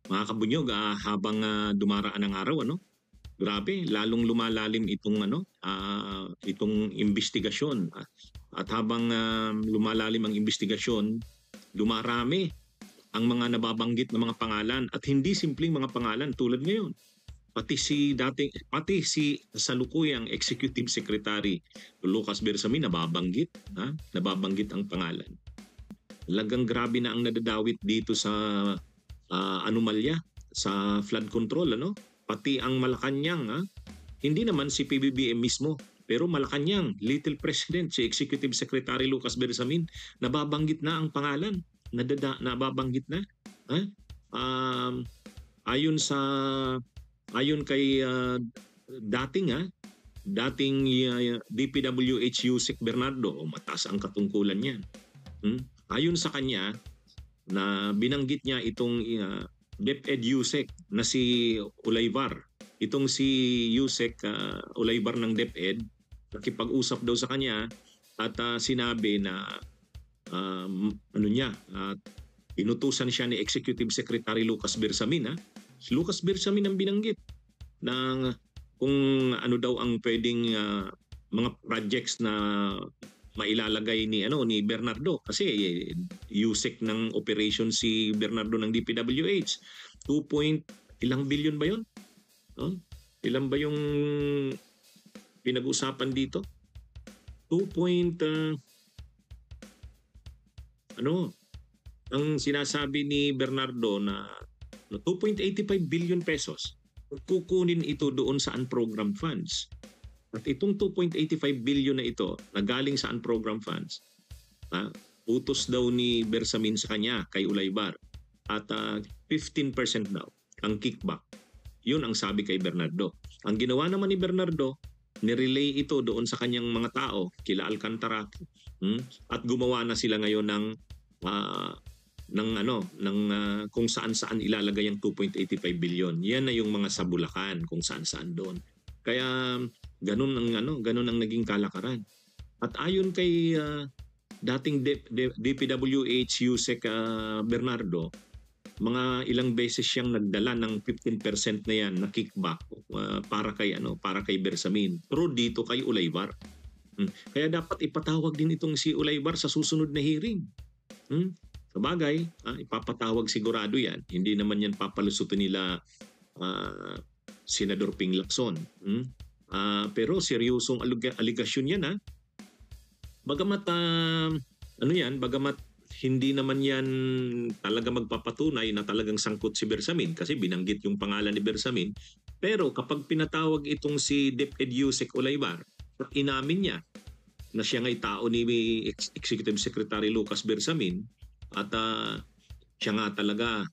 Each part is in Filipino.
Mga kabunyog, habang dumaraan ang araw, ano? Grabe, lalong lumalalim itong itong investigasyon. At habang lumalalim ang investigasyon, dumarami ang mga nababanggit na mga pangalan at hindi simpleng mga pangalan tulad ngayon. Pati si salukuyang Executive Secretary Lucas Bersamin nababanggit ang pangalan. Lagang grabe na ang nadadawit dito sa anomalya sa flood control, ano? Pati ang Malacanang, hindi naman si PBBM mismo, pero Malacanang, Little President, si Executive Secretary Lucas Bersamin, nababanggit na ang pangalan, nababanggit na. Um, ayon sa ayon kay dating DPWH Yusek Bernardo, mataas ang katungkulan niyan. Ayon sa kanya, na binanggit niya itong DepEd Yusek na si Ulaybar. Itong si Yusek Ulaybar ng DepEd, nakipag-usap daw sa kanya at sinabi na inutusan siya ni Executive Secretary Lucas Bersamin. Si Lucas Bersamin ang binanggit ng kung ano daw ang pwedeng mga projects na mailalagay ni Bernardo, kasi USEC ng operation si Bernardo ng DPWH. 2 billion ba 'yon? Ilan ba yung pinag-usapan dito? 2 ang sinasabi ni Bernardo na 2.85 billion pesos. Kukunin ito doon sa unprogrammed funds. At itong 2.85 billion na ito na galing sa unprogrammed funds, utos daw ni Bersamin sa kanya kay Ulaybar at 15% daw ang kickback. Yun ang sabi kay Bernardo. Ang ginawa naman ni Bernardo, nirelay ito doon sa kanyang mga tao, kila Alcantara, at gumawa na sila ngayon ng kung saan-saan ilalagay ang 2.85 billion. Yan na yung mga sa Bulacan, kung saan-saan doon. Kaya ganun ang naging kalakaran. At ayon kay dating DPWH Yusek Bernardo, mga ilang beses siyang nagdala ng 15% na yan na kickback para kay Bersamin. Pero dito kay Ulaybar. Kaya dapat ipatawag din itong si Ulaybar sa susunod na hearing. Sabagay, ipapatawag sigurado yan. Hindi naman yan papalusutin nila Senador Ping Lacson. Pero seryosong aligasyon yan. Bagamat bagamat hindi naman yan talaga magpapatunay na talagang sangkot si Bersamin kasi binanggit yung pangalan ni Bersamin. Pero kapag pinatawag itong si DepEd Yusek Ulaybar, inamin niya na siya nga'y tao ni Executive Secretary Lucas Bersamin at siya nga talaga,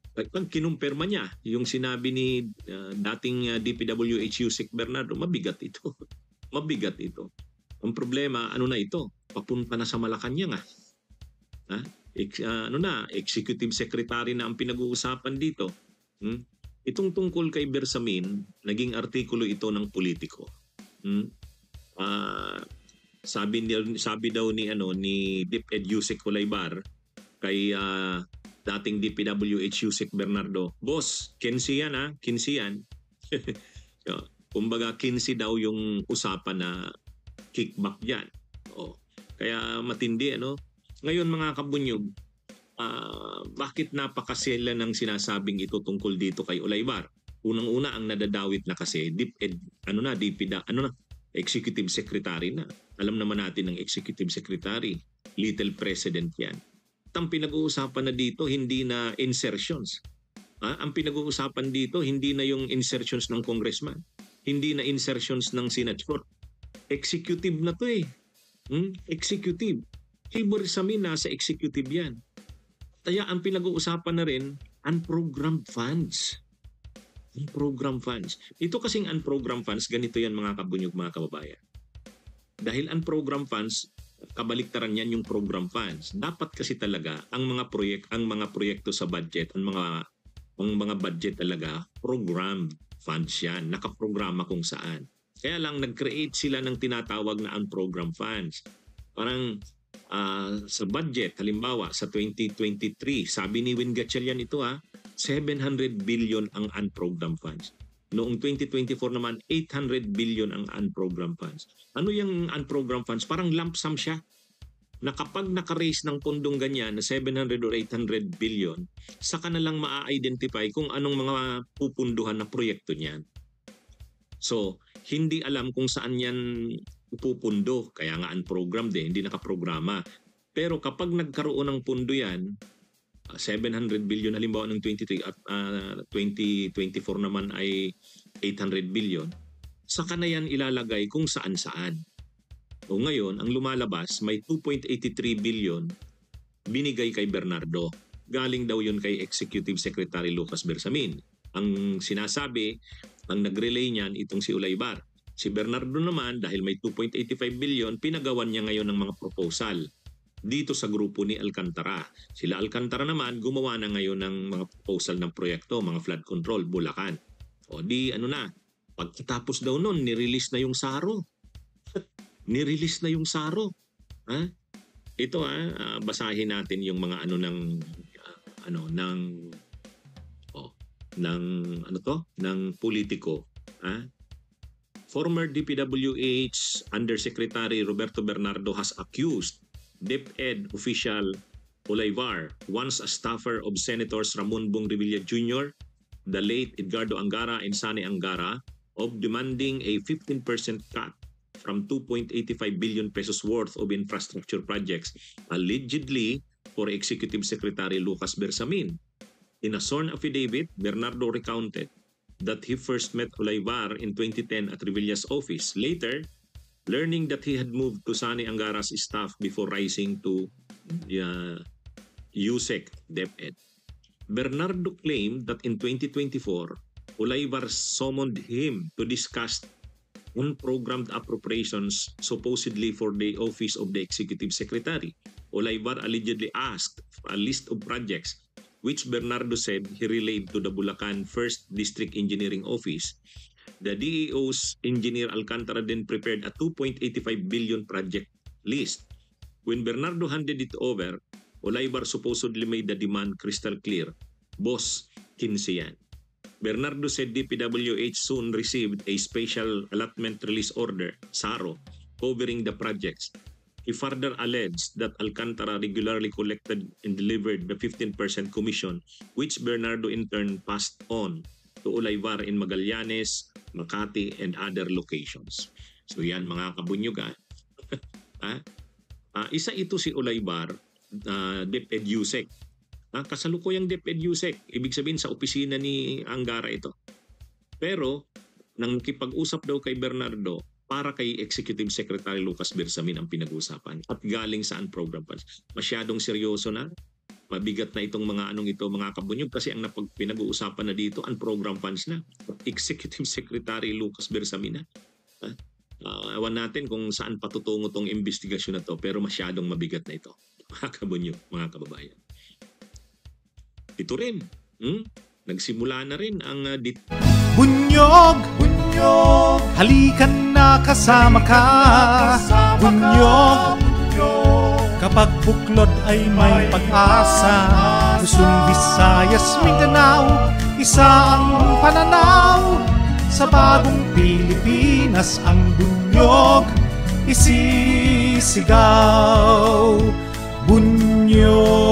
kinumpirma niya yung sinabi ni dating DPWH Yusek Bernardo. Mabigat ito. Mabigat ito. Ang problema, ito? Papunta na sa Malacanang. Executive Secretary na ang pinag-uusapan dito. Itong tungkol kay Bersamin, naging artikulo ito ng Politiko. Sabi daw ni DepEd Yusek Ulaybar kay dating DPWH Yusek Bernardo, boss, 15 yan 15 yan. Kumbaga 15 daw yung usapan na kickback yan. Kaya matindi Ngayon mga kabunyog, bakit napakasela ng sinasabing ito tungkol dito kay Ulaybar? Unang-una ang nadadawit na kasi Executive Secretary na. Alam naman natin ng Executive Secretary, Little President yan. Ang pinag-uusapan na dito, hindi na insertions. Ang pinag-uusapan dito, hindi na yung insertions ng congressman. Hindi na insertions ng senator. Executive na to . Executive. Bersamin nasa executive yan. Kaya ang pinag-uusapan na rin, unprogrammed funds. Unprogrammed funds. Ito kasing unprogrammed funds, ganito yan mga kabunyog, mga kababayan. Dahil unprogrammed funds, kabaliktaran yan yung program funds. Dapat kasi talaga ang mga proyekto sa budget, ang mga budget talaga program funds yan, nakaprograma kung saan. Kaya lang nag-create sila ng tinatawag na unprogrammed funds. Parang sa budget, halimbawa sa 2023, sabi ni Win Gatchalian ito 700 billion ang unprogrammed funds. Noong 2024 naman, 800 billion ang unprogrammed funds. Ano yung unprogrammed funds? Parang lump sum siya. Na kapag naka-raise ng pondong ganyan na 700 or 800 billion, saka na lang maa-identify kung anong mga pupunduhan na proyekto niyan. So, hindi alam kung saan yan pupundo. Kaya nga unprogrammed hindi nakaprograma. Pero kapag nagkaroon ng pundo yan, 700 billion halimbawa ng 23 at 2024 naman ay 800 billion, saka na yan ilalagay kung saan-saan. O ngayon, ang lumalabas, may 2.83 billion binigay kay Bernardo. Galing daw yun kay Executive Secretary Lucas Bersamin. Ang sinasabi, ang nag-relay niyan, itong si Ulaybar. Si Bernardo naman, dahil may 2.85 billion, pinagawan niya ngayon ng mga proposal dito sa grupo ni Alcantara. Sila Alcantara naman, gumawa na ngayon ng mga proposal ng proyekto, mga flood control, Bulacan. O di, ano na, pagkatapos daw nun, nirelease na yung SARO. Nirelease na yung SARO. Ha? Ito basahin natin yung mga ng politiko. Ha? Former DPWH Undersecretary Roberto Bernardo has accused DepEd official Ulaybar, once a staffer of Senators Ramon Bong Revilla Jr., the late Edgardo Angara and Sani Angara, of demanding a 15% cut from 2.85 billion pesos worth of infrastructure projects, allegedly for Executive Secretary Lucas Bersamin. In a sworn affidavit, Bernardo recounted that he first met Ulaybar in 2010 at Revilla's office. Later, learning that he had moved to Sani Angara's staff before rising to USEC DepEd. Bernardo claimed that in 2024, Ulaybar summoned him to discuss unprogrammed appropriations supposedly for the office of the Executive Secretary. Ulaybar allegedly asked for a list of projects which Bernardo said he relayed to the Bulacan 1st District Engineering Office. The DEO's engineer Alcantara then prepared a 2.85 billion project list. When Bernardo handed it over, Ulaybar supposedly made the demand crystal clear. Boss, 15 yan. Bernardo said DPWH soon received a special allotment release order, SARO, covering the projects. He further alleged that Alcantara regularly collected and delivered the 15% commission, which Bernardo in turn passed on to Ulaybar in Magallanes, Makati, and other locations. So yan mga kabunyugan. Isa ito si Ulaybar, DepEd USEC. Kasalukuyang DepEd USEC, ibig sabihin sa opisina ni Angara ito. Pero, nang kipag-usap daw kay Bernardo, para kay Executive Secretary Lucas Bersamin ang pinag-usapan at galing sa unprogrammed funds. Masyadong seryoso na, mabigat na itong mga mga kabunyog kasi ang pinag-uusapan na dito, unprogrammed funds na. Executive Secretary Lucas Bersamin na. Ewan natin kung saan patutungo tong investigasyon na to, pero masyadong mabigat na ito. Mga kabunyog, mga kababayan. Ito rin, nagsimula na rin ang Bunyog, bunyog, halikan na kasama ka. Bunyog, kapag buklod ay may pag-asa. Luzon, Visayas, Mindanao, isa ang pananaw. Sa bagong Pilipinas ang bunyog isisigaw. Bunyog.